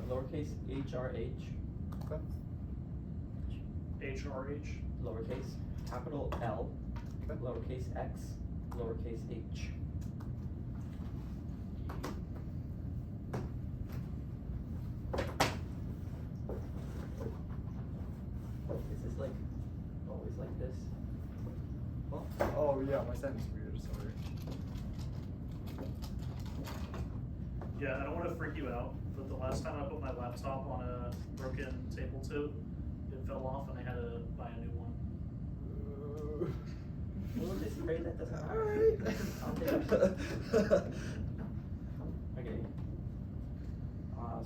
lowercase HRH, Okay. HRH. lowercase, capital L, Okay. lowercase x, lowercase h. Is this like always like this? Well, oh yeah, my sentence weird, sorry. Yeah, I don't want to freak you out, but the last time I put my laptop on a broken table tote, it fell off and I had to buy a new one. We'll just pray that doesn't happen. Alright. I'll take it. Okay.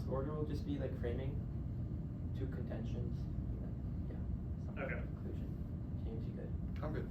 So order will just be like framing, two contentions, yeah. Some Okay. Conclusion. James, you good? I'm good.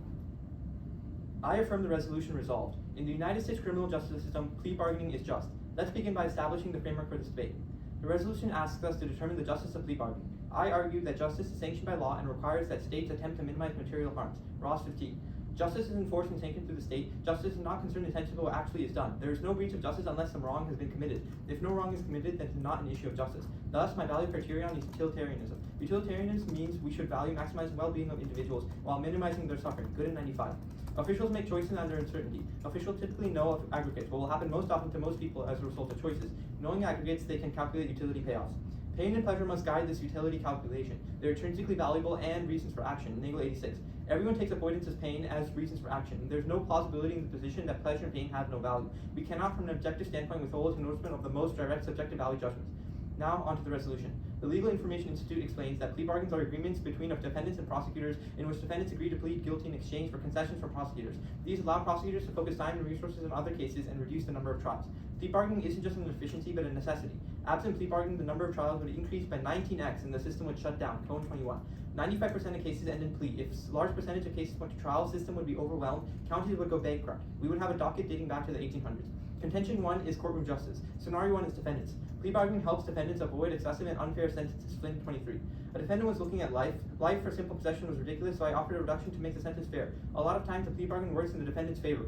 I affirm the resolution resolved. In the United States criminal justice system, plea bargaining is just. Let's begin by establishing the framework for this debate. The resolution asks us to determine the justice of plea bargaining. I argue that justice is sanctioned by law and requires that states attempt to minimize material harms. Ross 15. Justice is enforced and sanctioned through the state. Justice is not concerned intensely with what actually is done. There is no breach of justice unless some wrong has been committed. If no wrong is committed, then it is not an issue of justice. Thus, my value criterion is utilitarianism. Utilitarianism means we should value maximizing well-being of individuals while minimizing their suffering. Good in 95. Officials make choices under uncertainty. Officials typically know of aggregates. What will happen most often to most people as a result of choices. Knowing aggregates, they can calculate utility payoffs. Pain and pleasure must guide this utility calculation. They're intrinsically valuable and reasons for action. Nagel 86. Everyone takes avoidance as pain as reasons for action. There's no plausibility in the position that pleasure and pain have no value. We cannot, from an objective standpoint, withhold acknowledgement of the most direct subjective value judgments. Now, on to the resolution. The Legal Information Institute explains that plea bargains are agreements between defendants and prosecutors in which defendants agree to plead guilty in exchange for concessions from prosecutors. These allow prosecutors to focus time and resources on other cases and reduce the number of trials. Plea bargaining isn't just an efficiency, but a necessity. Absent plea bargaining, the number of trials would increase by 19x and the system would shut down. Cone 21. 95% of cases end in plea. If a large percentage of cases went to trial, the system would be overwhelmed. Counties would go bankrupt. We would have a docket dating back to the 1800s. Contention 1 is courtroom justice. Scenario 1 is defendants. Plea bargaining helps defendants avoid excessive and unfair sentences. Flynn 23. A defendant was looking at life. Life for simple possession was ridiculous, so I offered a reduction to make the sentence fair. A lot of times the plea bargain works in the defendant's favor.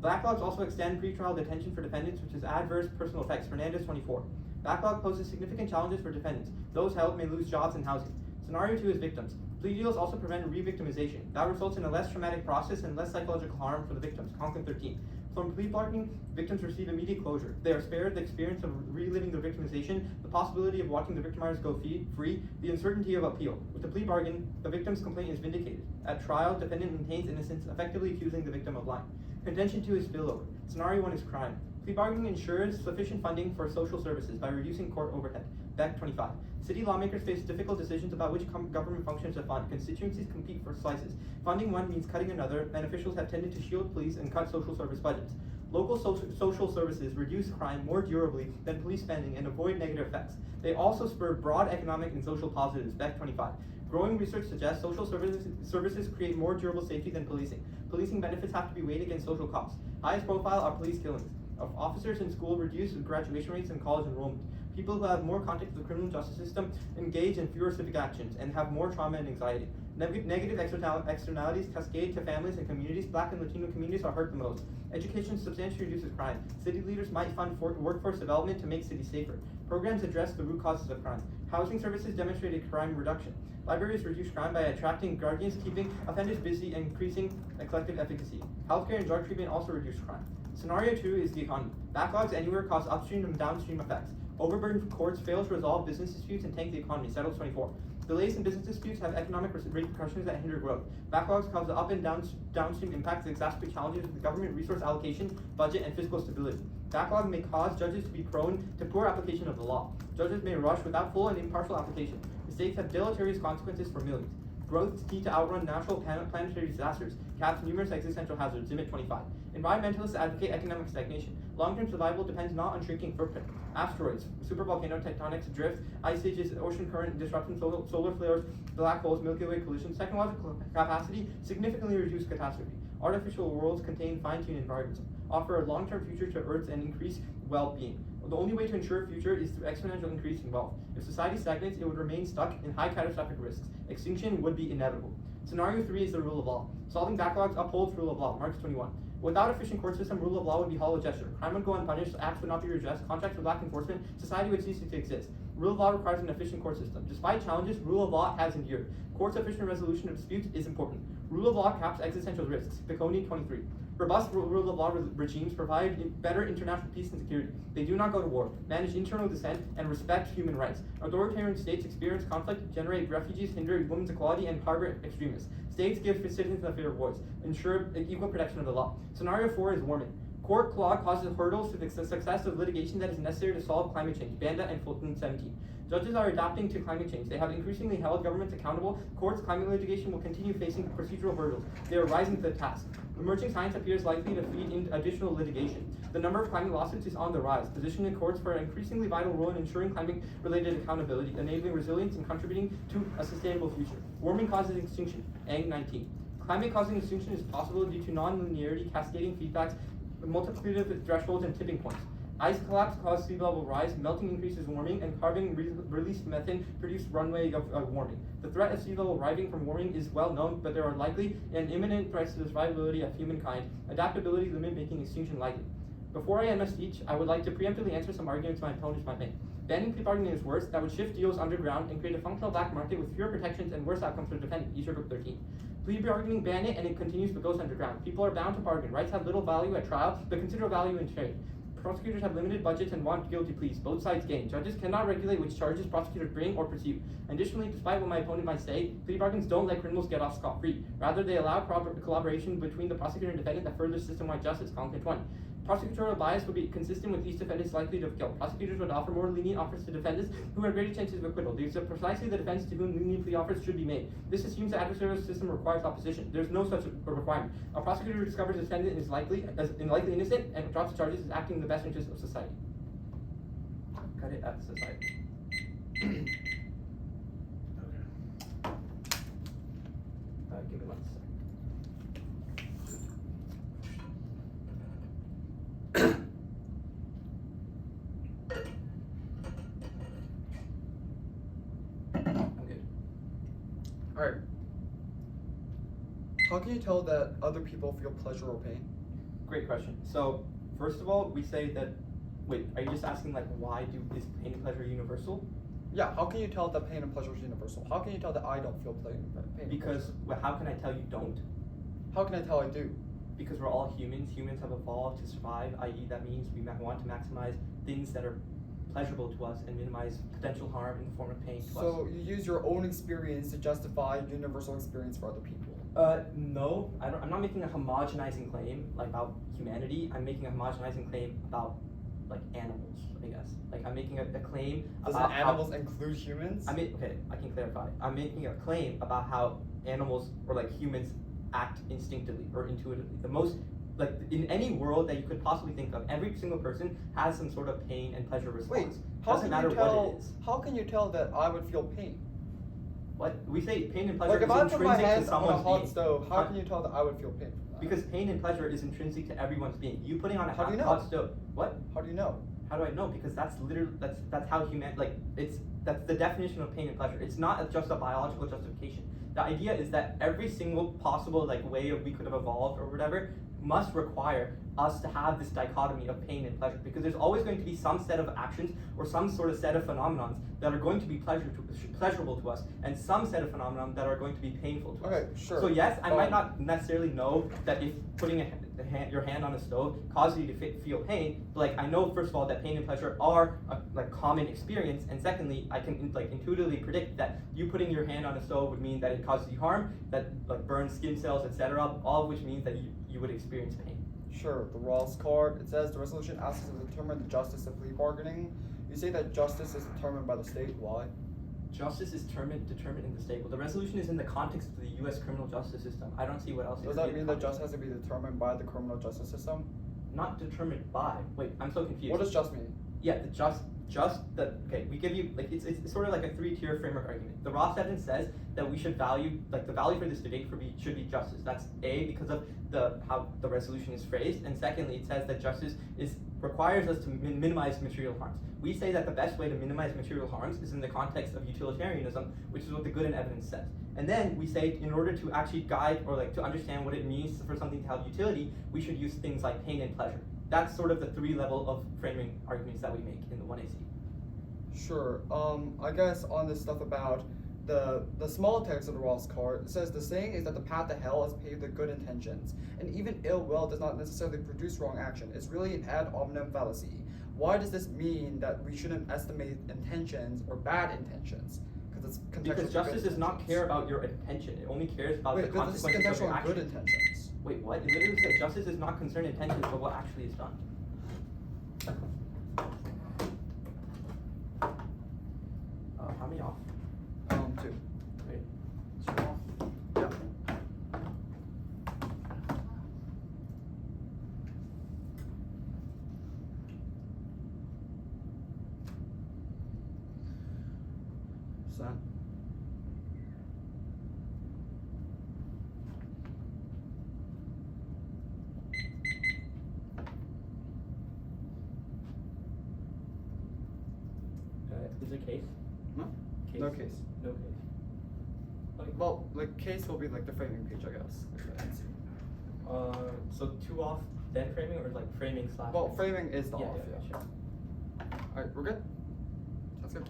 Backlogs also extend pretrial detention for defendants, which is adverse personal effects. Fernandez 24. Backlog poses significant challenges for defendants. Those held may lose jobs and housing. Scenario 2 is victims. Plea deals also prevent re-victimization. That results in a less traumatic process and less psychological harm for the victims. Conklin 13. From plea bargaining, victims receive immediate closure. They are spared the experience of reliving their victimization, the possibility of watching the victimizers go free, the uncertainty of appeal. With the plea bargain, the victim's complaint is vindicated. At trial, defendant maintains innocence, effectively accusing the victim of lying. Contention 2 is spillover. Scenario 1 is crime. Plea bargaining ensures sufficient funding for social services by reducing court overhead. Beck 25. City lawmakers face difficult decisions about which government functions to fund. Constituencies compete for slices. Funding one means cutting another, and officials have tended to shield police and cut social service budgets. Local social services reduce crime more durably than police spending and avoid negative effects. They also spur broad economic and social positives. Beck 25. Growing research suggests social services create more durable safety than policing. Policing benefits have to be weighed against social costs. Highest profile are police killings. Of officers in school reduce graduation rates and college enrollment. People who have more contact with the criminal justice system engage in fewer civic actions and have more trauma and anxiety. Negative externalities cascade to families and communities. Black and Latino communities are hurt the most. Education substantially reduces crime. City leaders might fund workforce development to make cities safer. Programs address the root causes of crime. Housing services demonstrated crime reduction. Libraries reduce crime by attracting guardians, keeping offenders busy, and increasing collective efficacy. Healthcare and drug treatment also reduce crime. Scenario 2 is the economy. Backlogs anywhere cause upstream and downstream effects. Overburdened courts fail to resolve business disputes and tank the economy. Settles 24. Delays in business disputes have economic repercussions that hinder growth. Backlogs cause the up and downstream impacts that exacerbate challenges with government resource allocation, budget, and fiscal stability. Backlog may cause judges to be prone to poor application of the law. Judges may rush without full and impartial application. Mistakes have deleterious consequences for millions. Growth is key to outrun natural planetary disasters, caps numerous existential hazards. Limit 25. Environmentalists advocate economic stagnation. Long-term survival depends not on shrinking footprint. Asteroids, supervolcano tectonics, drift, ice ages, ocean current disruption, solar flares, black holes, Milky Way collisions, technological capacity significantly reduce catastrophe. Artificial worlds contain fine-tuned environments, offer a long-term future to Earth and increase well-being. The only way to ensure a future is through exponential increase in wealth. If society stagnates, it would remain stuck in high catastrophic risks. Extinction would be inevitable. Scenario 3 is the rule of law. Solving backlogs upholds rule of law. Marx 21. Without efficient court system, rule of law would be hollow gesture. Crime would go unpunished, acts would not be redressed, contracts would lack enforcement, society would cease to exist. Rule of law requires an efficient court system. Despite challenges, rule of law has endured. Court's efficient resolution of disputes is important. Rule of law caps existential risks. Picconi 23. Robust rule of law regimes provide better international peace and security. They do not go to war, manage internal dissent, and respect human rights. Authoritarian states experience conflict, generate refugees, hinder women's equality, and harbor extremists. States give citizens the fear of voice, ensure equal protection of the law. Scenario 4 is warming. Court law causes hurdles to the success of litigation that is necessary to solve climate change. Banda and Fulton 17. Judges are adapting to climate change. They have increasingly held governments accountable. Courts' climate litigation will continue facing procedural hurdles. They are rising to the task. Emerging science appears likely to feed in additional litigation. The number of climate lawsuits is on the rise, positioning courts for an increasingly vital role in ensuring climate-related accountability, enabling resilience and contributing to a sustainable future. Warming causes extinction. Ang 19. Climate causing extinction is possible due to non-linearity, cascading feedbacks, multiplicative thresholds, and tipping points. Ice collapse causes sea level rise, melting increases warming, and carbon released methane produce runway of warming. The threat of sea level rising from warming is well known, but there are likely and imminent threats to the survivability of humankind. Adaptability limit making extinction likely. Before I end my speech, I would like to preemptively answer some arguments my opponents might make. Banning plea bargaining is worse. That would shift deals underground and create a functional black market with fewer protections and worse outcomes for the defendant. Eastern 13. Plea bargaining, ban it, and it continues but goes underground. People are bound to bargain. Rights have little value at trial, but considerable value in trade. Prosecutors have limited budgets and want guilty pleas. Both sides gain. Judges cannot regulate which charges prosecutors bring or pursue. Additionally, despite what my opponent might say, plea bargains don't let criminals get off scot-free. Rather, they allow collaboration between the prosecutor and defendant that furthers system-wide justice. Conklin 20. Prosecutorial bias would be consistent with these defendants likely to have killed. Prosecutors would offer more lenient offers to defendants who have greater chances of acquittal. These are precisely the defense to whom lenient plea offers should be made. This assumes the adversarial system requires opposition. There's no such requirement. A prosecutor who discovers a defendant is likely innocent and drops charges is acting in the best interest of society. Cut it at society. Okay. Give me 1 second. Alright. How can you tell that other people feel pleasure or pain? Great question. So, first of all, we say that. Wait, are you just asking like why is pain and pleasure universal? Yeah, how can you tell that pain and pleasure is universal? How can you tell that I don't feel pain and Because pleasure? well, how can I tell you don't? How can I tell I do? Because we're all humans. Humans have evolved to survive, i.e. that means we want to maximize things that are pleasurable to us and minimize potential harm in the form of pain to us. So you use your own experience to justify universal experience for other people. No, I'm not making a homogenizing claim like about humanity. I'm making a homogenizing claim about like animals, I guess. Like I'm making a claim Does about animals include humans? Okay, I can clarify. I'm making a claim about how animals or like humans act instinctively or intuitively. The most like in any world that you could possibly think of, every single person has some sort of pain and pleasure response. Wait, how Doesn't can matter you tell? what it is. How can you tell that I would feel pain? What we say, pain and pleasure Like if is I put my intrinsic to hands on a someone's hot being. stove, how can you tell that I would feel pain from that? Because pain and pleasure is intrinsic to everyone's being. You putting on a How do you know? hot stove. What? How do you know? How do I know? Because that's literally that's how that's the definition of pain and pleasure. It's not just a biological justification. The idea is that every single possible like way we could have evolved or whatever must require us to have this dichotomy of pain and pleasure, because there's always going to be some set of actions or some sort of set of phenomenons that are going to be pleasurable to us, and some set of phenomenon that are going to be painful to us. Okay, sure. So yes, I might not necessarily know that if putting your hand on a stove causes you to feel pain, but like I know first of all that pain and pleasure are a like common experience, and secondly I can like intuitively predict that you putting your hand on a stove would mean that it causes you harm, that like burns skin cells, etc. All of which means that you would experience pain. Sure, the Ross card, it says the resolution asks us to determine the justice of plea bargaining. You say that justice is determined by the state. Why? Justice is determined in the state. Well, the resolution is in the context of the U.S. criminal justice system. I don't see what else. Does that mean that justice has to be determined by the criminal justice system? Not determined by. Wait, I'm so confused. What does just mean? Yeah, the just the okay. We give you like it's sort of like a 3-tier framework argument. The Ross evidence says that we should value like the value for this debate should be justice. That's A, because of how the resolution is phrased, and secondly, it says that justice is requires us to minimize material harms. We say that the best way to minimize material harms is in the context of utilitarianism, which is what the good and evidence says. And then we say in order to actually guide or to understand what it means for something to have utility, we should use things like pain and pleasure. That's sort of the three level of framing arguments that we make in the 1AC. Sure. I guess on this stuff about the small text of the Ross card, it says the saying is that the path to hell is paved with good intentions, and even ill will does not necessarily produce wrong action. It's really an ad hominem fallacy. Why does this mean that we shouldn't estimate intentions or bad intentions? Because justice does not care about your intention; it only cares about the but this is consequences of your contextual on action. good intentions. Wait, what? It literally said justice is not concerned intentions, but what actually is done. How many off? 2. Wait. Yeah. Son. Is it case? No? Case? No case. No case. Okay. Well, like case will be like the framing page, I guess. So 2 off, then framing, or like framing slash? Well, framing is the Yeah, off, yeah, yeah. sure. Alright, we're good? Sounds good.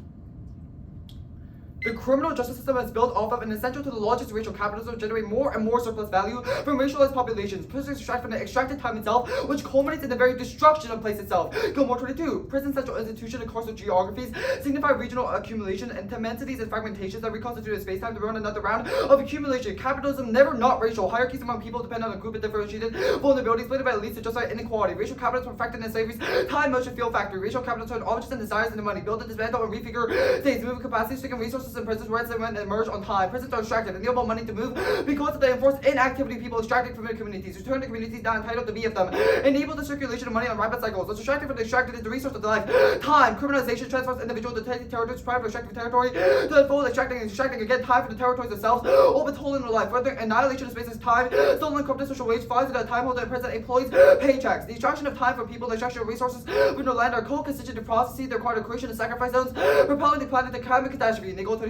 The criminal justice system is built off of and essential to the logics of racial capitalism to generate more and more surplus value from racialized populations. Prisons extract from the extracted time itself, which culminates in the very destruction of place itself. Gilmore 22. Prison central institution and coastal geographies signify regional accumulation and immensities and fragmentations that reconstitute space-time to run another round of accumulation. Capitalism never not racial. Hierarchies among people depend on a group of differentiated vulnerabilities split by elites to justify inequality. Racial capitalism perfected in slavery's time motion field factory. Racial capitalism turn objects and desires into money. Build and dismantle and refigure states. Move capacity, stricken resources in prisons where it's emerge on time. Prisons are extracted, enable money to move because of the enforced inactivity people extracted from their communities. Return to communities not entitled to be of them. Enable the circulation of money on rapid cycles. What's extracted from the extracted is the resource of the life. Time. Criminalization transfers individual to territories prior to extractive territory to the full extracting and extracting again time for the territories themselves. All but whole in their life. Further annihilation of space is time. Stolen corrupted social wage flies to the time holder and present employees paychecks. The extraction of time from people, the extraction of resources with no land are co-constitutive processes that require the creation of sacrifice zones, propelling the planet to climate catastrophe. Nickel 22.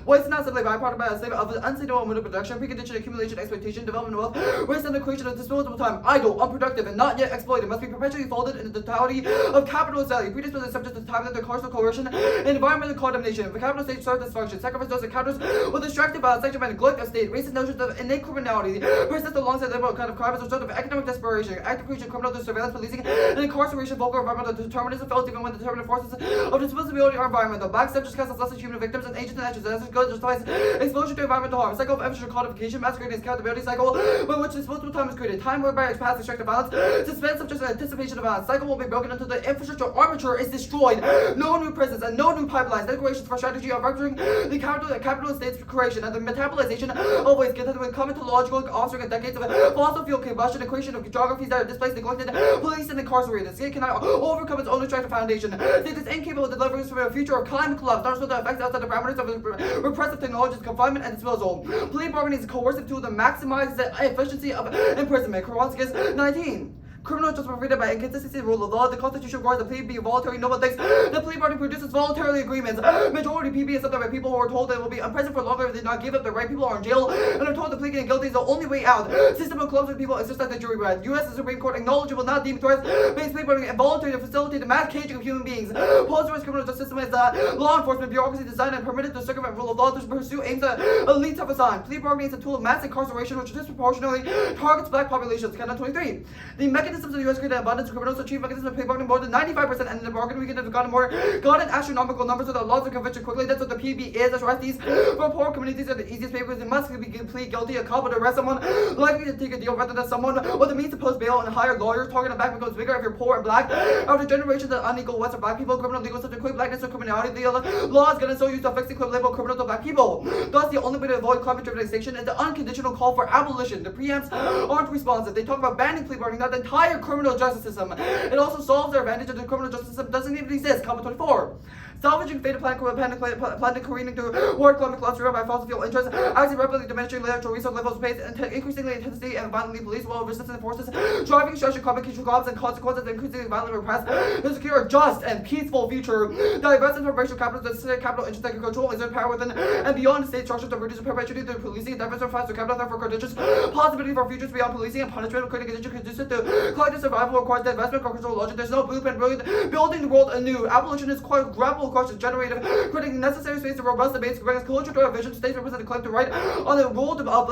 Waste not simply byproduct by a slave of unsustainable mode of production, precondition, accumulation, exploitation, development of wealth, waste and the creation of disposable time, idle, unproductive, and not yet exploited, must be perpetually folded in the totality of capitalist value, predisposed and subject to time under coercive coercion and environmental condemnation. If the capital state serves this function, sacrifice those encounters with distracted by section by neglect of state, racist notions of innate criminality persist alongside liberal kind of crime as a result of economic desperation, active creation, criminal surveillance, policing, and incarceration, vulgar environmental determinism fails even when the determinant forces of disposability are environmental. Black subjects cast as less as human victims and agents and actions, and as it goes justifies exposure to environmental harm. Cycle of emphasis codification, masquerading as accountability cycle, by which disposable time is created. Time whereby its past extractive violence, suspense subjects and anticipation of violence. Cycle will be broken until the infrastructure armature is destroyed. No new prisons and no new pipelines. Declarations for strategy of rupturing the capitalist state's creation and the metabolization of waste content will come into logical offspring of decades of fossil fuel combustion and creation of geographies that are displaced, neglected, policed, and incarcerated. The state cannot overcome its own extractive foundation. The state is incapable of delivering from a future of climate collapse, not so the effects outside the parameters of repressive technologies, confinement, and disposal. Plea bargaining is a coercive tool that maximizes the efficiency of imprisonment. Korsgaard 19. Criminal justice provided by inconsistency in rule of law. The Constitution requires the plea be voluntary. No one thinks the plea bargain produces voluntarily agreements. Majority PB is something by people who are told they will be imprisoned for longer if they did not give up the right. People are in jail and are told the pleading guilty is the only way out. System of clubs with people exercise the jury right. U.S. Supreme Court acknowledged it will not deem threats based plea bargaining involuntary to facilitate the mass caging of human beings. Post-US criminal justice system is the law enforcement bureaucracy designed and permitted to circumvent rule of law to pursue aims that elites have assigned. Plea bargaining is a tool of mass incarceration which disproportionately targets black populations. Canon 23. The mechanisms of the U.S. created abundance of criminals achieve mechanisms of plea bargaining more than 95%, and in the bargain we could have gotten astronomical numbers so that laws of conviction quickly. That's what the PB is. As arrestees for poor communities are the easiest way because they must plead guilty. A cop would arrest someone likely to take a deal rather than someone with the means to post bail and hire lawyers. Targeting back becomes bigger if you're poor and black. After generations of unequal Western black people, criminal legal system equate blackness to criminality. The law is going to so used to fix the label criminal to black people. Thus, the only way to avoid climate-driven extinction is the unconditional call for abolition. The preamps aren't responsive. They talk about banning plea bargaining, not the entire criminal justice system. It also solves their advantage of the criminal justice system doesn't even exist. Comment 24. salvaging fated planet careening through war climate cluster by fossil fuel interests, acting rapidly diminishing natural resource levels of space, and increasingly intensity and violently police while resistance forces, driving structure, complication jobs, and consequences, increasingly violently repressed, to secure a just and peaceful future. Divestment from racial capital, necessary capital interest that can control exert power within and beyond the state structures to reduce perpetuity through policing, divestment from capital theft for conditions, possibility for futures beyond policing and punishment, creating conditions conducive to collective survival requires divestment from control logic. There's no blueprint building the world anew. Abolition is quite grapple questions generative, creating necessary space to robust debates, brings culture to our vision. States represent the claim to right on the role on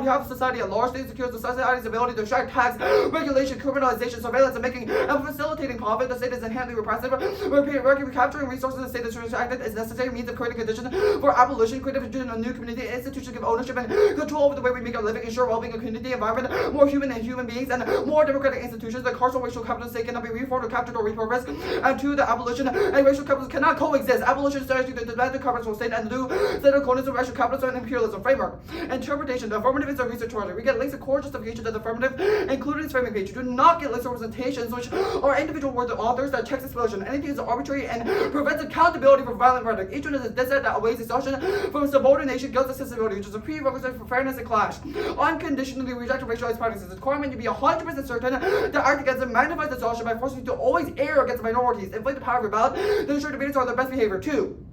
behalf of society at large. State secures the society's ability to extract tax, regulation, criminalization, surveillance, and making and facilitating profit. The state is inherently repressive. Recapturing resources in the state is restricted is necessary means of creating conditions for abolition, creative vision of new community institutions give ownership and control over the way we make our living, ensure well-being of community environment, more human and human beings, and more democratic institutions. The carceral racial capital state cannot be reformed or captured or repurposed. And two, the abolition and racial capitalism cannot coexist. Abolition strategy to demand the capitalist state and new set of components of racial capitalism and imperialism framework. Interpretation. The affirmative is a research project. We get links to core justification to the affirmative, including its framing page. You do not get links to representations which are individual words of authors that checks explosion. Anything is arbitrary and prevents accountability for violent rhetoric. Each one is a desert that awaits exhaustion from subordination, guilt, accessibility, which is a prerequisite for fairness and clash. Unconditionally reject racialized practices. The requirement to be 100% certain to act against them magnifies exhaustion by forcing you to always err against minorities, inflate the power of your ballot, to ensure debaters are their best behavior. 2.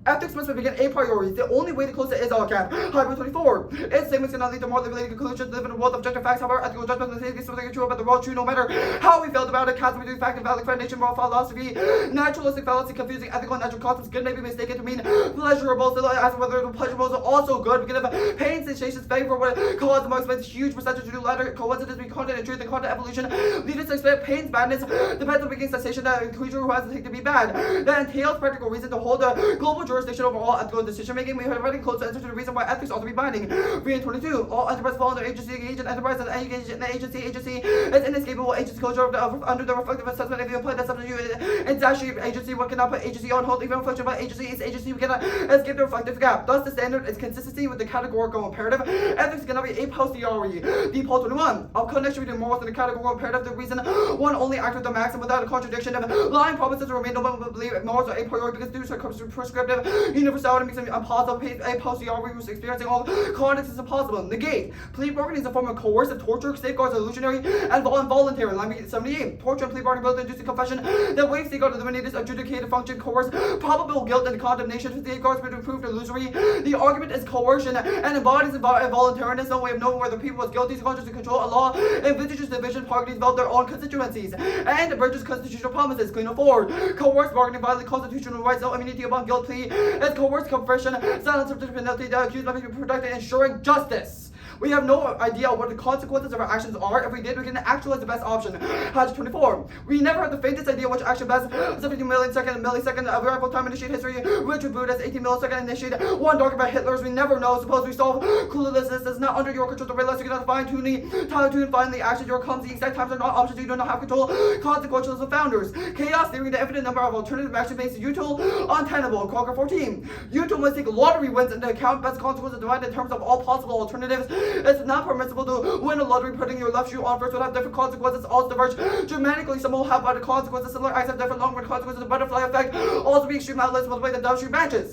Ethics must begin a priority. The only way to close it is all cap. Hybrid 24. Its statements cannot lead to more related conclusions. Live in a world of objective facts. However, ethical judgment is something true about the world. True no matter how we felt about it. Chasm between fact and valid foundation, moral philosophy, naturalistic fallacy, confusing ethical and natural concepts. Good may be mistaken to mean pleasurable. Still, ask whether pleasurable is also good. We can have pain, sensations, favor, what cause amongst a huge percentage to latter coincidence between content and truth and content evolution. Lead us to expect pain's badness depends on beginning sensation that a creature who has to take to be bad. That entails practical reason to hold the global jurisdiction over all ethical decision making. We have already close to answer to the reason why ethics ought to be binding. 3 and 22. All enterprises fall under agency, agent, enterprise, and agency is inescapable agency closure under the reflective assessment. If you apply that substitute in statute agency, one cannot put agency on hold. Even reflection about agency is agency. We cannot escape the reflective gap. Thus, the standard is consistency with the categorical imperative. Ethics cannot be a posteriori. Default 21. Of connection between morals and the categorical imperative. The reason one only act with the maxim without a contradiction. If lying promises remain no one will believe morals are a priori because due to prescriptive universality makes them impossible. A posteriori who's experiencing all context is impossible. Negate. Plea bargaining is a form of coercive torture, safeguards illusionary and involuntary. Line 78. Torture and plea bargaining both inducing confession that waives safeguard eliminated adjudicated function, coerce probable guilt and condemnation. Safeguards but proved illusory. The argument is coercion and embodies involuntariness. No way of knowing whether people was guilty, conscious to control a law, envisages division, parties develop their own constituencies, and abridges constitutional promises. Clean 4. Coerced bargaining violates constitutional rights, no immunity upon guilt plea, and coerced confession, silence of the penalty, the accused must be protected, ensuring justice. We have no idea what the consequences of our actions are. If we did, we can actualize the best option. Hatch 24. We never have the faintest idea which action best. 72 millisecond arrival time initiate history. Richard Buddha's 18 millisecond initiate. One dark about Hitler's. We never know. Suppose we solve cluelessness is not under your control to realize you cannot fine tune finally actions. Your comes the exact times are not options you do not have control. Consequences of founders. Chaos theory, the infinite number of alternative action makes util untenable. Korsgaard 14. Util must take lottery wins into account. Best consequences divided in terms of all possible alternatives. It's not permissible to win a lottery putting your left shoe on first will have different consequences. All diverge dramatically. Some will have other consequences. Similar acts have different long-run consequences. The butterfly effect also be extreme outlets multiply the downstream branches.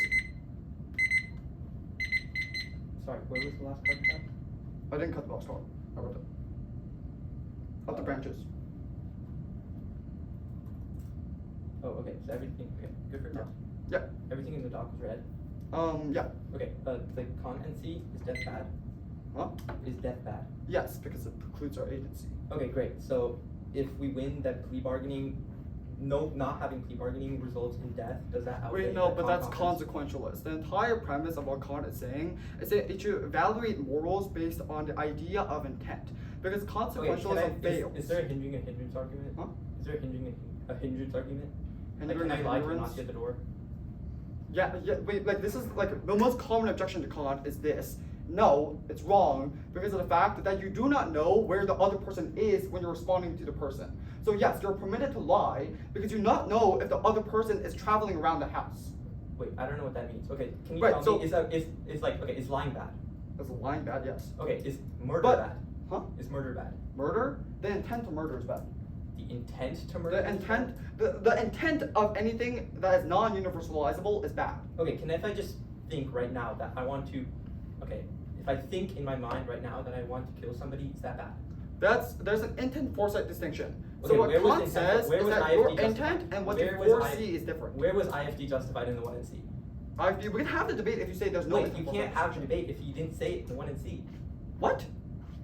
Sorry, what was the last part of that? I didn't cut the box short. I wrote it. Up the branches. Oh, okay. So everything. Okay, good for that. Yeah. Everything in the doc is red. Yeah. Okay. The con NC is death bad. Huh? Is death bad? Yes, because it precludes our agency. Okay, great. So if we win that plea bargaining, not having plea bargaining results in death, does that outweigh? Wait, no, the but that's consequence? consequentialist. The entire premise of what Kant is saying is that it should evaluate morals based on the idea of intent. Because consequentialism fails. Is there a hindering and hindrance argument? Huh? Is there a hindering and a hindrance argument? Hindering like, and can I lie to hindrance? not get the door? Yeah, wait, like this is like the most common objection to Kant is this. No, it's wrong because of the fact that you do not know where the other person is when you're responding to the person. So yes, you're permitted to lie because you do not know if the other person is traveling around the house. Wait, I don't know what that means. Okay, can you Right, tell so- me, is lying bad? Is lying bad? Yes. Okay, is murder But- bad? Huh? Is murder bad? Murder? The intent to murder is bad. the intent to murder. The intent of anything that is non-universalizable is bad. Okay, if I just think right now that I want to, okay, if I think in my mind right now that I want to kill somebody, is that bad? There's an intent foresight distinction. Okay, So what where was Kant intent- says where is was that IFD your justified? intent and what you Where was foresee is different. Where was IFD justified in the 1 and C? We can have the debate if you say there's no Wait, intent you foresight can't have the distinction. debate if you didn't say it in the 1 and C. What?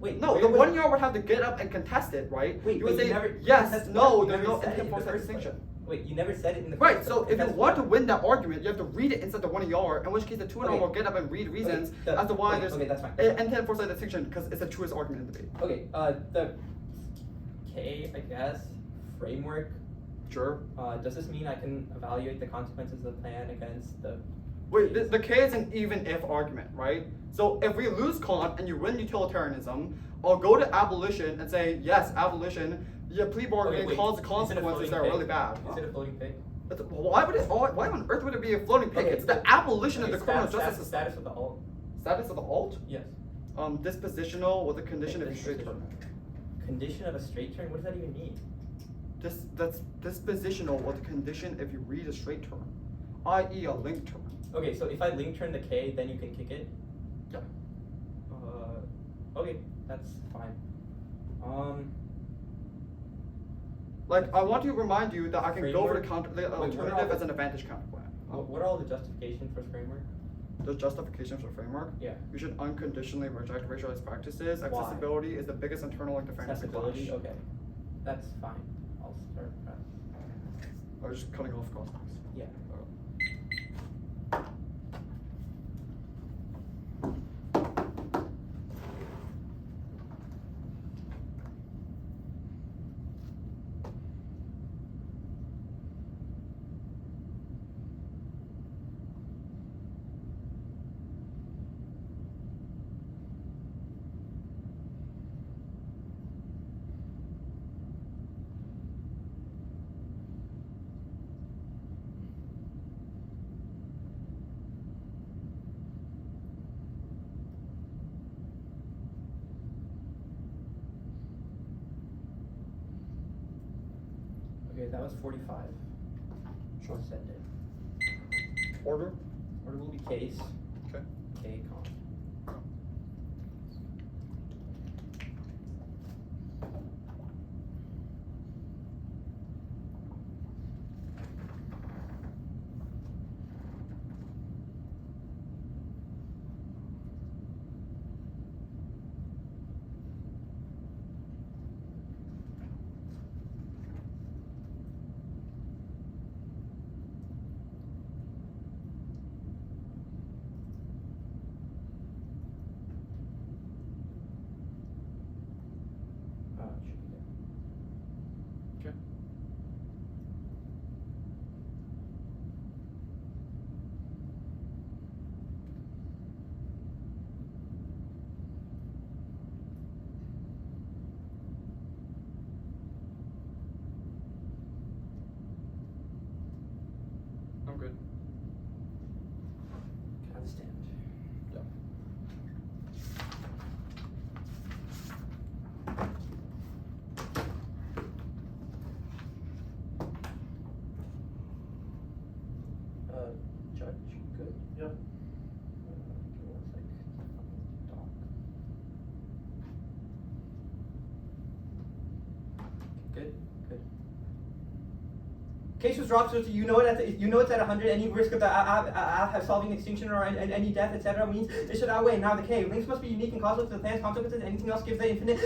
Wait, No, where the was- 1 year would have to get up and contest it, right? Wait, you would but say never, yes, that's no, you there's never no said it intent in the foresight first place. distinction. Wait, you never said it in the Right, first so place. if you That's want to why. win that argument, you have to read it inside the 1 ER, in which case the 2 and R Okay. will get up and read reasons Okay, as to why okay, there's okay, that's fine. intent foresight distinction, because it's the truest argument in debate. Okay, the K, I guess, framework. Sure. Does this mean I can evaluate the consequences of the plan against the? Wait, the K is an even if argument, right? So if we lose Kant and you win utilitarianism, I'll go to abolition and say, yes, abolition, your plea bargaining wait, causes is it a consequences floating that are pig? really bad. Is it a floating pig? Why on earth would it be a floating pig? Okay, It's the abolition of okay, the criminal status justice system. status of the alt. Status of the alt? Yes. Dispositional with a condition of Okay, straight dispositional. turn. Condition of a straight turn. What does that even mean? That's dispositional with a condition if you read a straight turn, i.e. a link turn. Okay, so if I link turn the K, then you can kick it. Yeah. Okay, that's fine. Like, I want to remind you that I can go for the Framework? the Wait, what are all alternative the- as an advantage counter plan. What are all the justifications for framework? The justification for framework? Yeah. You should unconditionally reject racialized practices. Why? Accessibility is the biggest internal link to fairness and clash. Accessibility. Okay, that's fine. I'll start. I was just cutting off crosstalks. Yeah. Okay, that was 45. Sure. Send it. Order? Order will be case. Okay. K, comma. It should be there. Okay. I'm good. Can I have a stand? Yeah. Judge, good. Yep. Give me 1 sec. Doc. Good, good. Case was dropped, so you know it's at 100. Any risk of the solving extinction or any death, etc. means it should outweigh. Now the K links must be unique and causal to the plan's consequences. Anything else gives the infinite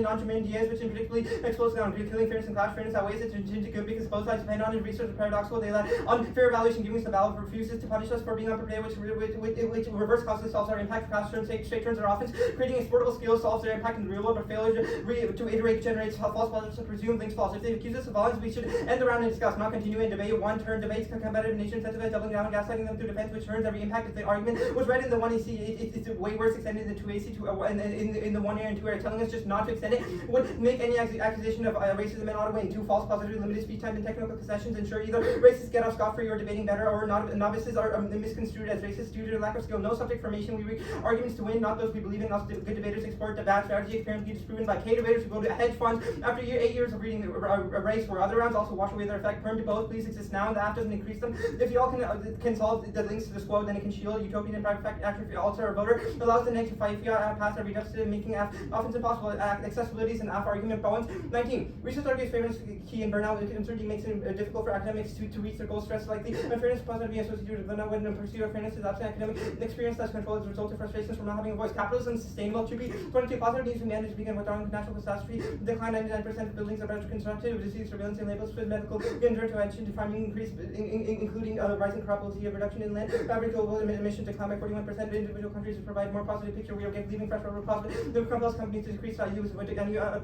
non-germane ideas, which particularly explodes down. Killing fairness and clash fairness outweighs it into good because both sides depend on it. Research is paradoxical. They rely on fair evaluation, giving us the valve refuses to punish us for being unprepared, which reverse causally solves our impact. Clash turns, straight turns are often creating exportable skills solves their impact in the real world, but failure to iterate generates false positives to presume links false. If they accuse us of violence, we should end the round and discuss. discuss, not continue in debate. One turn debates competitive nation incentivize doubling down, gaslighting them through defense, which turns every impact. If the argument was read in the 1AC, it's way worse extended in the 2AC, and in the 1 area and 2 area, telling us just not to extend it would make any accusation of racism and ought to win. 2 false positives, limited speech time and technical concessions ensure either racists get off scot-free or debating better, or novices are misconstrued as racist due to lack of skill. No subject formation. We read arguments to win, not those we believe in. Us good debaters exploit the bad strategy apparently disproven by K debaters who go to hedge funds after 8 years of reading a race where other rounds also wash away their effect. Perm to both, please exist now, and the app doesn't increase them. If y'all can solve the links to the squad, then it can shield utopian and private fact action for alter a voter, allows the negative fight fiat pass every deficit, making often impossible accessibilities and argument balance. 19. Research argues fairness key in burnout. Uncertainty makes it difficult for academics to reach their goals. Stress likely. Unfairness positively associated with burnout when the pursuit of fairness is absent. Academic experience less control as a result of frustrations from not having a voice. Capitalism is sustainable to be. 22. Positive needs humanity to begin with natural catastrophe. Decline 99% of buildings are better constructed. Disease surveillance and labels for medical intervention to farming increase, including rising crop yields, reduction in land. Average global emissions decline by 41%. Individual countries to provide more positive picture. We are leaving fresh water positive. The compels companies to decrease use, but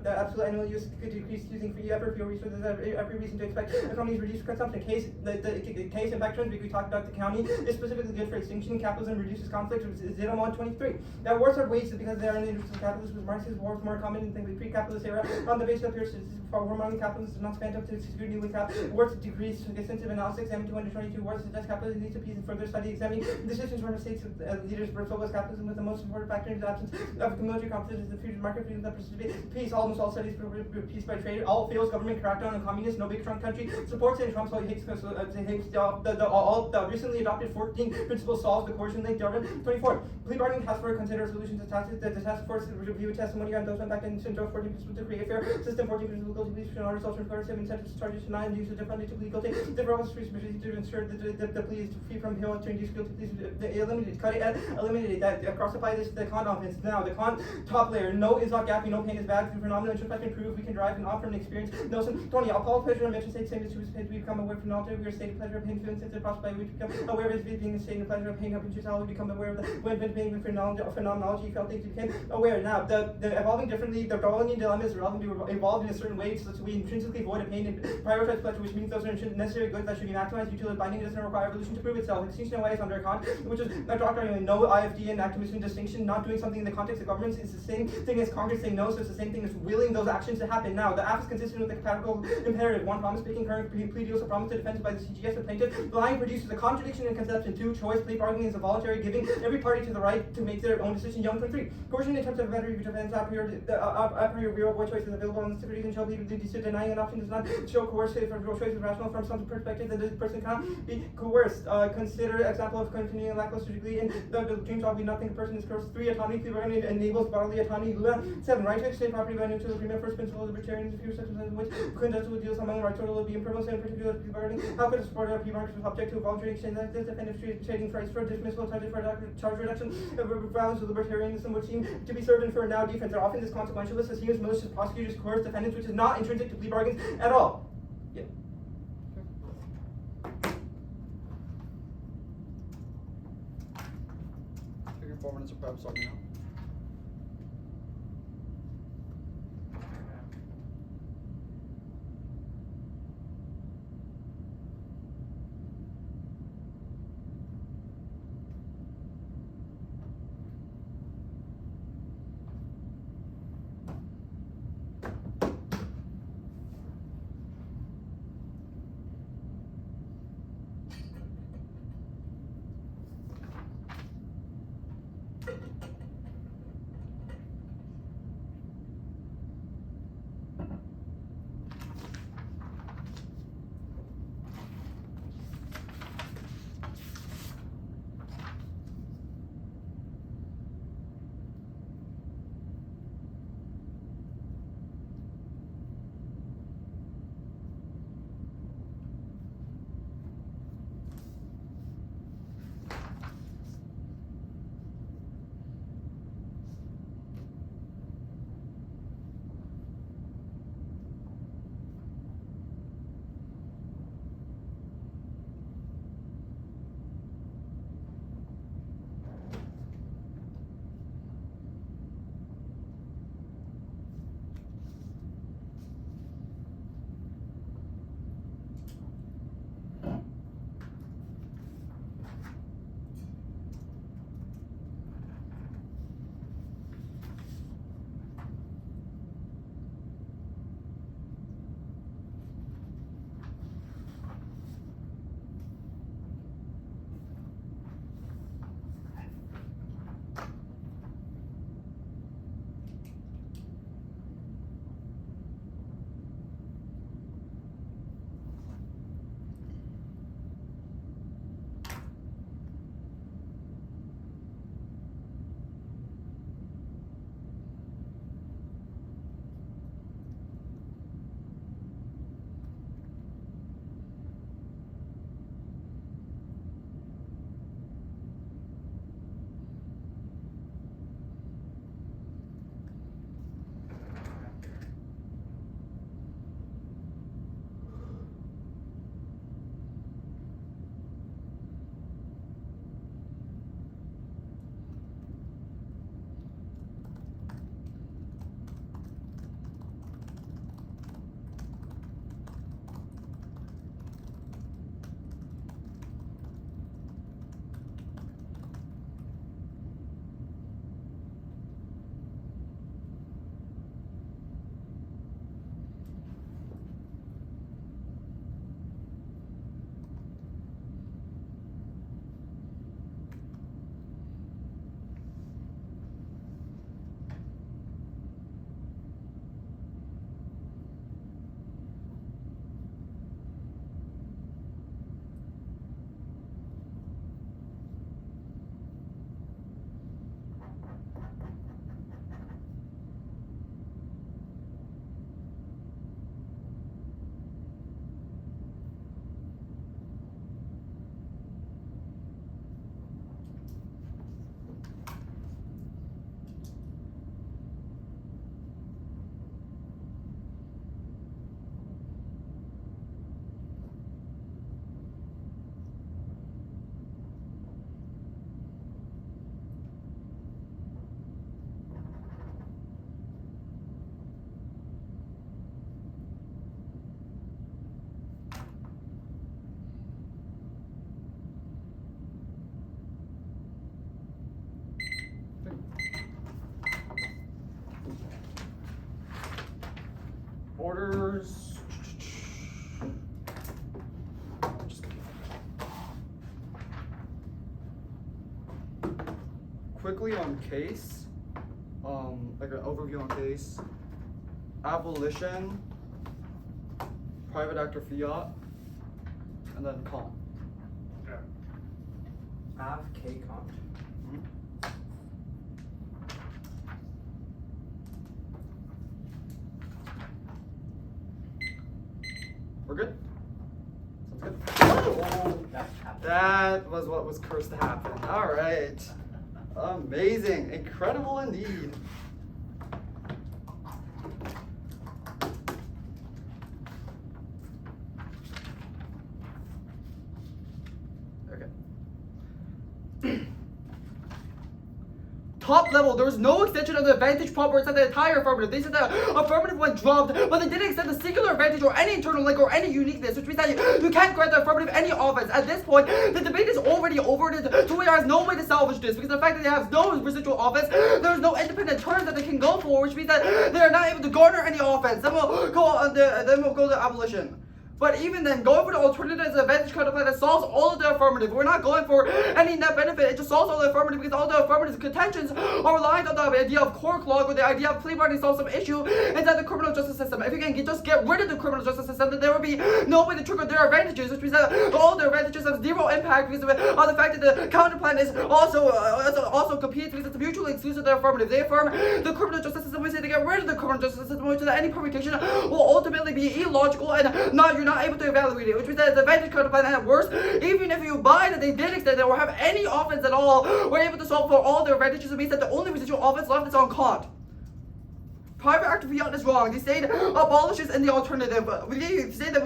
absolute annual use could decrease using free effort, fuel resources. Every reason to expect the companies reduce consumption. The case in back terms we talked about the county is specifically good for extinction. Capitalism reduces conflict. Zero on 23. That wars are wasted because they are in the interest of capitalists. With Marxist wars more common in the pre-capitalist era. On the basis of pure statistics, hormone capitalism is not spent up to scrutiny with works decrease extensive analysis. Examine 222 words suggest capitalism needs to be further study. Examining decisions from the states leaders for socialist capitalism with the most important factor in the absence of military competition is the future market freedom that precipitate peace. Almost all studies prove peace by trade. All fails government crackdown on communists. No big trunk country supports it. Trump so he hates the recently adopted 14 principles solves the coercion link. 24. Plea bargaining task force consider solutions to task. The task force review testimony on those back in 14 principles to create a fair system. 14 principles legal police should not result in coercive incentives charges to not induce a different to legal take. The purpose of to ensure that the plea is free from guilt to induce guilty pleas. Eliminated that across apply this the con offense. Now the con top layer. No is not gappy. No pain is bad. Through phenomenal introspection prove we can drive and offer an experience. Nelson 20. All pleasure and mention state same as to we become aware from altar. We are state of pleasure of pain feeling since the process we become aware of it being a state of pleasure of pain helping choose how we become aware of the when pain phenomenology felt things became aware. Now the evolving differently, the Darwinian dilemma is relevant to evolve in a certain way so that we intrinsically avoid a pain and prioritize pleasure, which means those are necessary goods that should be maximized. Utility binding doesn't require evolution to prove itself. Extinction away is under a con, which is a doctrine no IFD and activism distinction. Not doing something in the context of governments is the same thing as Congress saying no, so it's the same thing as willing those actions to happen. Now the app is consistent with the categorical imperative. 1. Promise making current plea deals are promised to defense by the CGS of plaintiff. The line produces a contradiction in conception. 2. Choice plea bargaining is a voluntary giving every party to the right to make their own decision. Young 3. Coercion in terms of veterinary defense a priori real boy choice is available on the securities and shall be denying an option does not show coercive or real choice is rational from some perspective that this person cannot be coerced. Consider example of continuing lackluster degree in the dreams of be nothing a person is coerced. 3. Autonomy plea bargaining enables bodily autonomy. 7. Right to exchange property by neutral agreement. First principle of libertarians, a few circumstances in which contestable deals among rights will be impermissible in particular plea bargaining. How could a supporter of plea bargaining be subject to voluntary exchange like this? Defendant trading rights for dismissal, charges for charge reduction, violence of libertarianism would seem to be served in for a now defense are often disconsequentialist, assumes malicious prosecutors coerce defendants, which is not intrinsic to plea bargains at all. Yeah. Take your 4 minutes of prep talking now. quickly on case, like an overview on case, abolition, private actor fiat, and then con. Okay. Av K con. We're good? Sounds good? Oh, that happened. That was what was cursed to happen. Alright. Amazing. Incredible indeed. Okay. Top level, there was no extension of the advantage prop inside the entire affirmative. They said that affirmative went dropped, but they didn't extend the singular advantage or any internal link or any uniqueness, which means that you can't grant the affirmative any offense. At this point, the debate is already over. Twitter has no way to salvage this because the fact that they have no residual offense, there's no independent turn that they can go for, which means that they are not able to garner any offense. Then we'll go to abolition. But even then, going for the alternative is an advantage counterplan that solves all of the affirmative. We're not going for any net benefit. It just solves all the affirmative because all the affirmative contentions are reliant on the idea of Korsgaard or the idea of plea bargaining solves some issue inside the criminal justice system. If you can just get rid of the criminal justice system, then there will be no way to trigger their advantages, which means that all their advantages have zero impact because of the fact that the counterplan is also competes because it's mutually exclusive of the affirmative. They affirm the criminal justice system. We say to get rid of the criminal justice system, which is that any permutation will ultimately be illogical and you're not able to evaluate it, which means that the advantage counterplan at worst, even if you buy that they did extend it or have any offense at all, we're able to solve for all their advantages. It means that the only residual offense left is on Kant. Private actor fiat is wrong. They say abolishes in the alternative. They say that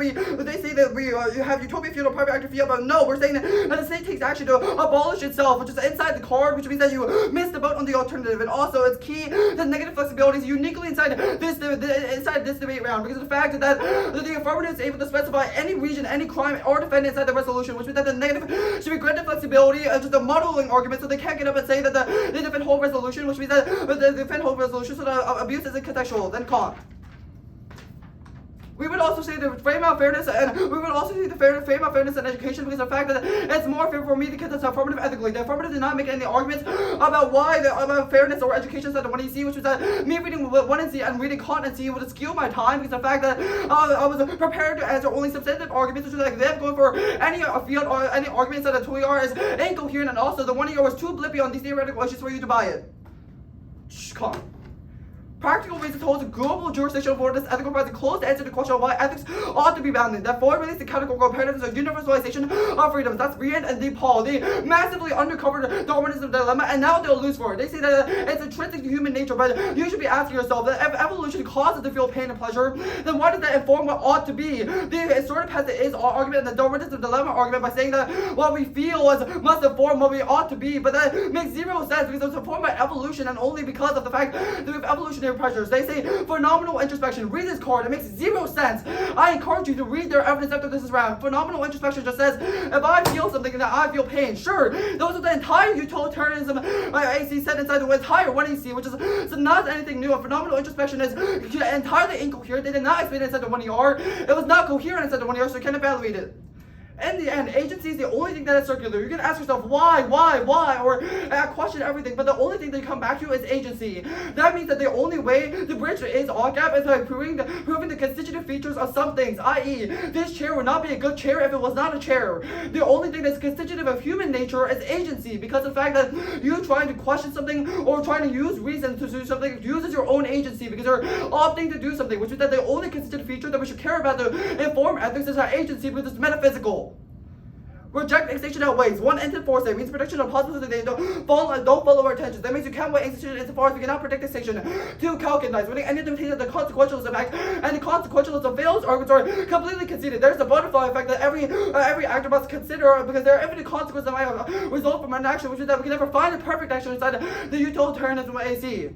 we you have utopia feudal private actor fiat, but no, we're saying that the state takes action to abolish itself, which is inside the card, which means that you missed the boat on the alternative. And also, it's key that negative flexibility is uniquely inside this debate round because of the fact that the affirmative is able to specify any region, any crime, or defendant inside the resolution, which means that the negative should be granted flexibility, just a muddling argument, so they can't get up and say that they defend whole resolution, which means that they defend whole resolution, so the abuse isn't contextual, then con. We would also say the frame of fairness, and we would also say the frame of fairness in education because of the fact that it's more fair for me because it's affirmative ethically. The affirmative did not make any arguments about about fairness or education side of 1NC, which was that me reading 1NC and reading Kant and C would skew my time because of the fact that I was prepared to answer only substantive arguments, which was like them going for any field or any arguments that a 2ER is incoherent, and also the 1ER was too blippy on these theoretical issues for you to buy it. Shh, Kant. Practical reasons holds a global jurisdiction for this ethical provides a close answer to the question of why ethics ought to be bounded. That formulates the categorical imperatives of universalization of freedoms. That's Briand and DePaul. They massively undercovered Darwinism dilemma, and now they'll lose for it. They say that it's intrinsic to human nature, but you should be asking yourself that if evolution causes to feel pain and pleasure, then why does that inform what ought to be? They sort of has the is argument and the Darwinism dilemma argument by saying that what we feel must inform what we ought to be, but that makes zero sense because it's informed by evolution and only because of the fact that we have evolutionary pressures. They say phenomenal introspection. Read this card. It makes zero sense. I encourage you to read their evidence after this is round. Phenomenal introspection just says, if I feel something, then I feel pain. Sure, those are the entire utilitarianism AC said inside the entire 1AC, which is not anything new. A phenomenal introspection is entirely incoherent. They did not explain it inside the 1ER. It was not coherent inside the 1ER, so you can't evaluate it. In the end, agency is the only thing that is circular. You can ask yourself why, or question everything, but the only thing they come back to is agency. That means that the only way to bridge is OGAP is by proving the constitutive features of some things, i.e., this chair would not be a good chair if it was not a chair. The only thing that's constitutive of human nature is agency, because of the fact that you trying to question something or trying to use reason to do something uses your own agency because you're opting to do something, which means that the only constitutive feature that we should care about to inform ethics is our agency because it's metaphysical. Reject extinction outweighs. One intent foresight means prediction of possibilities they don't follow our intentions. That means you can't weigh extinction insofar as we cannot predict extinction. Two, calculate. Winning any limitation of the consequentialist effect and the consequentialist of Phillips arguments are completely conceded. There's the butterfly effect that every actor must consider because there are infinite consequences that might result from an action, which is that we can never find a perfect action inside the utilitarianism of AC.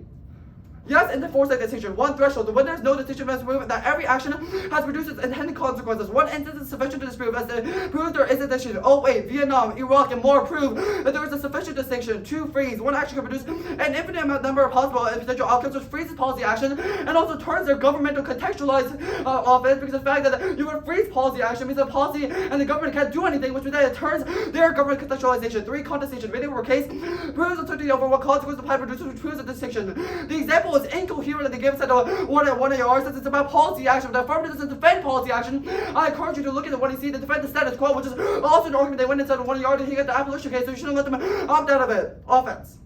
Yes, in the force of distinction, one threshold, when there is no distinction must prove that every action has produced its intended consequences. One instance is sufficient to disprove as to prove there is a distinction. Oh wait, Vietnam, Iraq, and more prove that there is a sufficient distinction. Two freeze, one action can produce an infinite number of possible and potential outcomes, which freezes policy action and also turns their governmental contextualized offense, because the fact that you would freeze policy action means that policy and the government can't do anything, which means that it turns their government contextualization. Three, contestation, meaning where case proves uncertainty over what consequence the plan produces, which proves a distinction. The example is incoherent in the given set of one of yours, since it's about policy action. But the affirmative doesn't defend policy action. I encourage you to look at the one you see to defend the status quo, which is also an argument they went inside of one yard and he got the abolition case, so you shouldn't let them opt out of it. Offense.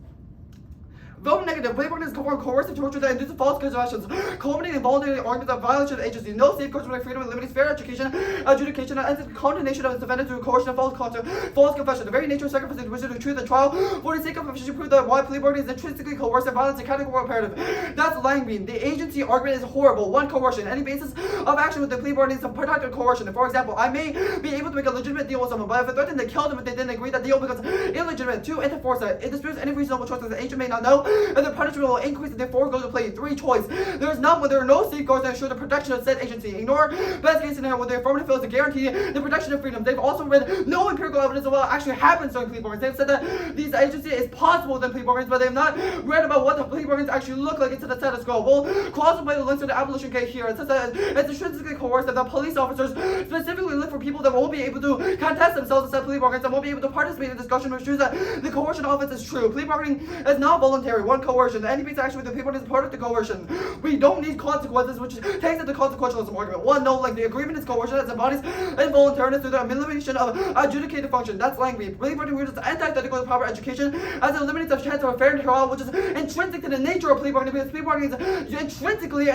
Vote negative. Plea bargaining is coercive torture that induces false confessions, culminating in voluntary arguments of violation of agency. No safeguards protect freedom and limits fair education, adjudication, and condemnation of the defendant through coercion and false confession. The very nature of sacrificing the pursuit of truth in trial for the sake of efficiency prove that why plea bargaining is intrinsically coercive violence and categorical imperative. That's Langbein. The agency argument is horrible. One, coercion. Any basis of action with the plea bargaining is some protected coercion. For example, I may be able to make a legitimate deal with someone, but if I threaten to kill them if they didn't agree, that deal becomes illegitimate. Two, interforce. It disputes any reasonable choice that the agent may not know, and the punishment will increase and therefore goes to play. Three, choice. There is none when there are no safeguards that ensure the protection of said agency. Ignore best case scenario when the affirmative fails to guarantee the protection of freedom. They've also read no empirical evidence of what actually happens during plea bargains. They've said that these agency is possible within plea bargains, but they've not read about what the plea bargains actually look like into the status quo. We'll cross-play the links to the abolition case here. It says that it's intrinsically coercive that police officers specifically look for people that won't be able to contest themselves in said plea bargains and won't be able to participate in discussion, which shows that the coercion offense is true. Plea bargaining is not voluntary. One, coercion. Any piece of action with the plea bargain is part of the coercion. We don't need consequences, which takes it to consequentialism argument. One, no, like the agreement is coercion that embodies involuntariness through the elimination of adjudicated function. That's Langbein. Plea bargaining uses antithetical to proper education as it eliminates the chance of a fair trial, which is intrinsic to the nature of plea bargaining, because plea bargaining is intrinsically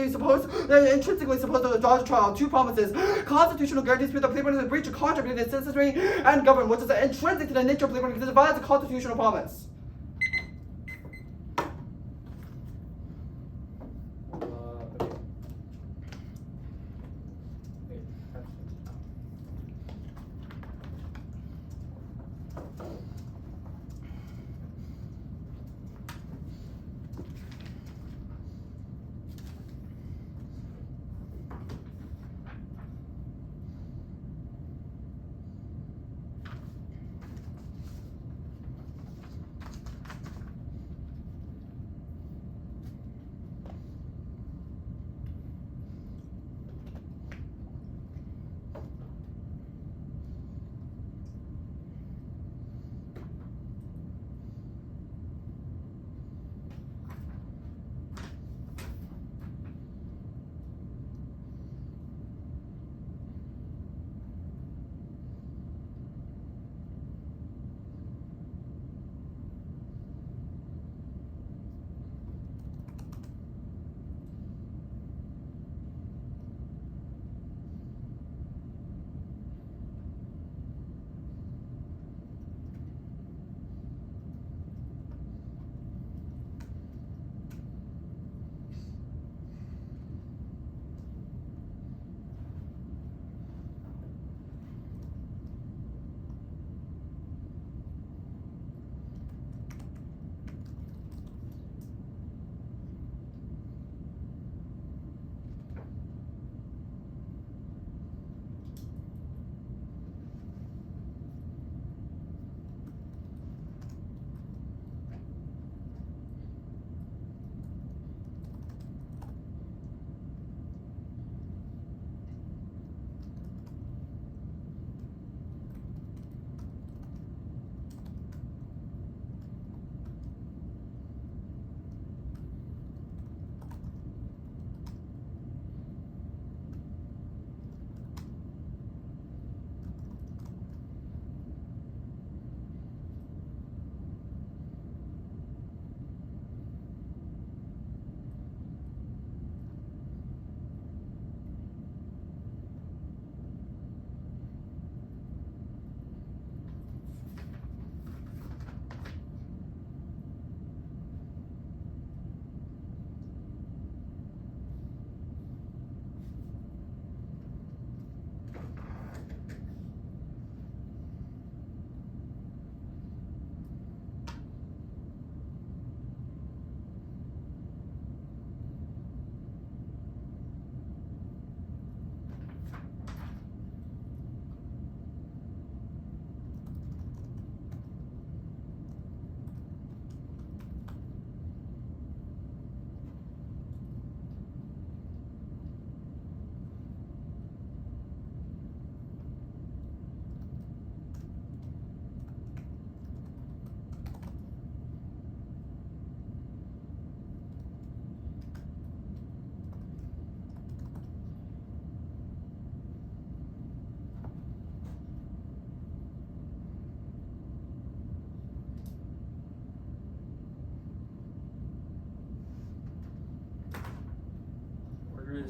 supposed to dodge trial. Two promises. Constitutional guarantees prove that plea bargaining is a breach of contract between the citizenry and government, which is intrinsic to the nature of plea bargaining because it violates a constitutional promise. Okay. Wait, that's-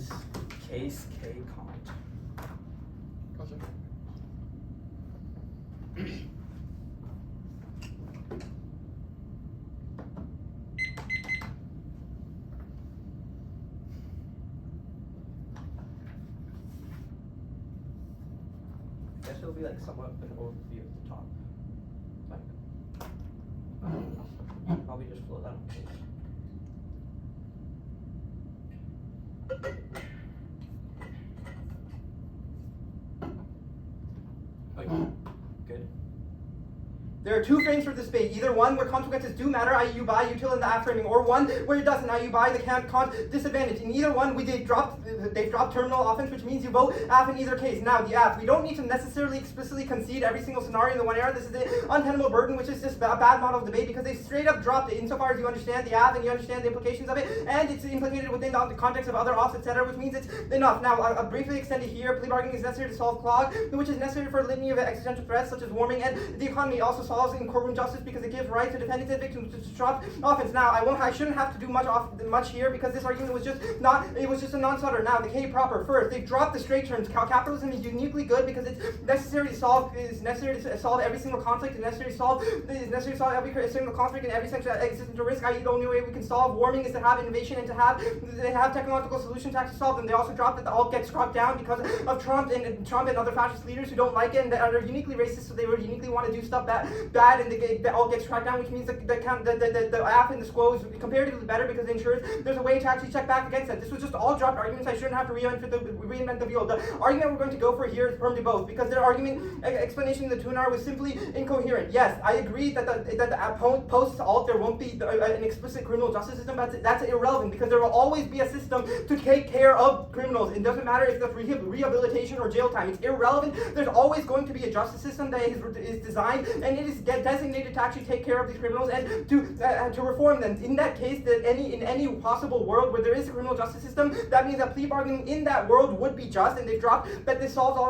is case K cont. Gotcha. I guess it'll be like somewhat an overview at the top. Probably just float that on page. Okay. Good. There are two frames for this debate. Either one where consequences do matter, i.e. you buy util in the app framing, or one where it doesn't, i.e. you buy the cont disadvantage. In either one, they've dropped terminal offense, which means you vote app in either case. Now, the app, we don't need to necessarily explicitly concede every single scenario in the one era. This is the untenable burden, which is just a bad model of debate because they straight up dropped it insofar as you understand the app and you understand the implications of it, and it's implicated within the context of other offs, etc., which means it's enough. Now, I'll briefly extend it here. Plea bargaining is necessary to solve clog, which is necessary for a litany of existential threats such as warming, and the economy. It also solves in courtroom justice because it gives rights to defendants and victims to drop offense. Now, I shouldn't have to do much here because this argument was just a non-starter. Now, the K proper. First, they've dropped the straight terms. Capitalism is uniquely good because it's necessary to solve every single conflict. It's necessary to solve every single conflict and every single existential risk. I.e., the only way we can solve warming is to have innovation and to have technological solutions to actually solve them. They also dropped that the alt gets struck down because of Trump and other fascist leaders who don't like it and that are uniquely racist, so they would uniquely want to do stuff bad and the alt gets tracked down, which means the app and the squo is comparatively better because it ensures there's a way to actually check back against that. This was just all dropped arguments. I shouldn't have to reinvent the wheel. The argument we're going to go for here is firmly both because their argument explanation in the Tunar was simply incoherent. Yes, I agree that the app post alt there won't be an explicit criminal justice system, but that's irrelevant because there will always be a system to take care of criminals. It doesn't matter if that's rehabilitation or jail time. It's irrelevant. There's always going to be a justice system that is designed and it is designated to actually take care of these criminals and to reform them. In that case, in any possible world where there is a criminal justice system, that means that plea bargaining in that world would be just, and they've dropped that this solves all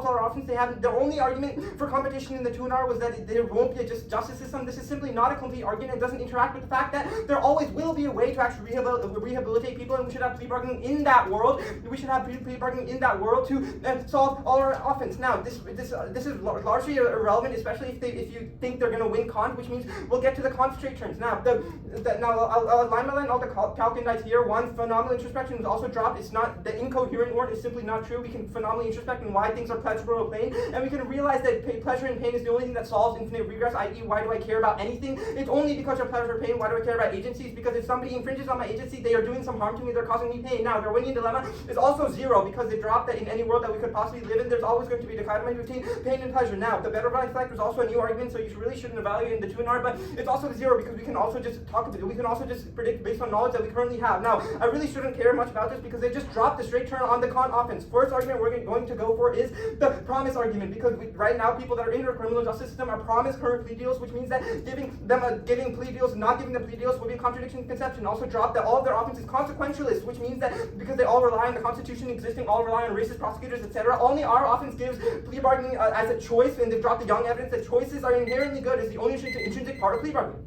our options. They haven't. Their only argument for competition in the Tunar was that there won't be a justice system. This is simply not a complete argument. It doesn't interact with the fact that there always will be a way to actually rehabilitate people, and we should have plea bargaining in that world. We should have plea bargaining in that world to solve all our offense. Now, this is largely irrelevant, especially if you think they're going to win cont, which means we'll get to the cont straight terms. Now, I'll line by line all the calc indices here. One, phenomenal introspection was also dropped. It's not, the incoherent word is simply not true. We can phenomenally introspect on why things are pleasurable or pain, and we can realize that pleasure and pain is the only thing that solves infinite regress, i.e. why do I care about anything? It's only because of pleasure or pain. Why do I care about agencies? Because if somebody infringes on my agency, they are doing some harm to me, they're causing me pain. Now, Darwinian dilemma is also zero because they dropped that in any world that we could possibly live in, there's always going to be a dichotomy between pain and pleasure. Now, the better value effect was also a new argument, so you really shouldn't evaluate in the Tunar, but it's also zero because we can also just predict based on knowledge that we currently have. Now, I really shouldn't care much about this because they just dropped the straight turn on the con offense. First argument we're going to go for is the promise argument because right now people that are in the criminal justice system are promised current plea deals, which means that giving plea deals and not giving them plea deals will be a contradiction in conception. Also dropped that all of their offense is consequentialist, which means that because they all rely on the Constitution existing, all rely on racist prosecutors, etc. Only our offense gives plea bargaining as a choice, and they've dropped the young evidence that choices are inherently good as the only intrinsic part of plea bargaining.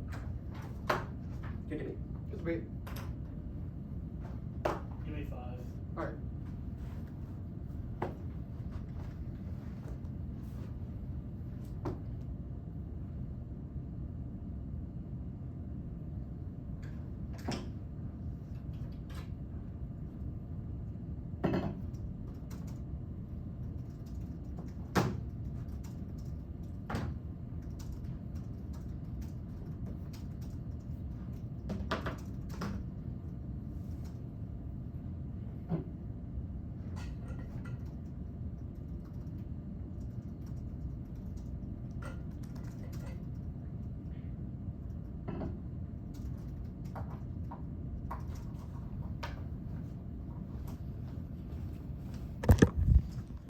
Good debate. Good debate.